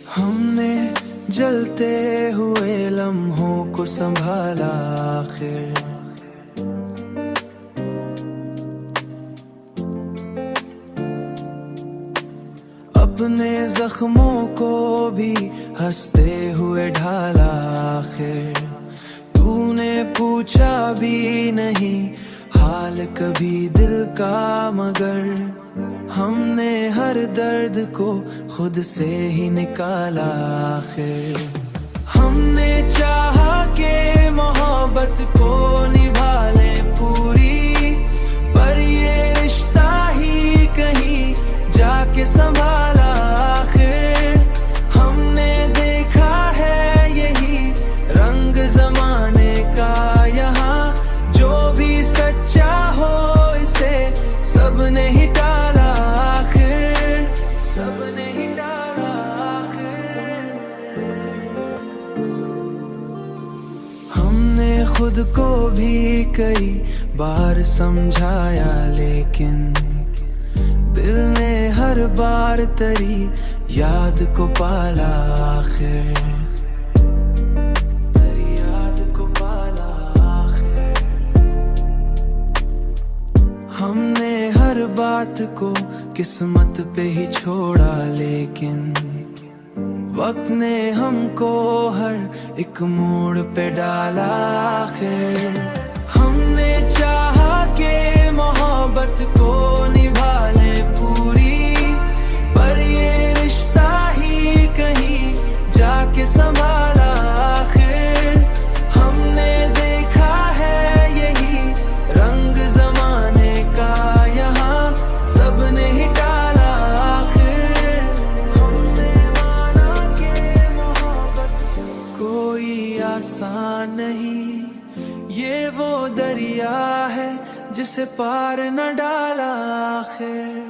हमने जलते हुए लम्हों को संभाला आखिर। अपने जख्मों को भी हंसते हुए ढाला आखिर। तूने पूछा भी नहीं हाल कभी दिल का, मगर हमने हर दर्द को खुद से ही निकाला आखिर। हमने चाहा के मोहब्बत को निभा ले पूरी, पर ये रिश्ता ही कहीं जाके संभाला आखिर। हमने देखा है यही रंग जमाने का यहाँ, जो भी सच्चा हो इसे सबने ही टाला आखिर, सबने ही टाला आखिर। हमने खुद को भी कई बार समझाया, लेकिन दिल ने हर बार तेरी याद को पाला आखिर, तेरी याद को पाला आखिर। हमने हर बात को किस्मत पे ही छोड़ा, लेकिन वक्त ने हमको हर एक मोड़ पे डाला आखिर। हमने चाहा के मोहब्बत को निभा ले पूरी, पर ये रिश्ता ही कहीं जाके संभाला आखिर। हमने देखा है यही रंग जमाने का यहाँ, सबने ही टाला आखिर। हमने माना के मोहब्बत कोई आसान नहीं, ये वो दरिया है जिसे पार न डाला आखिर।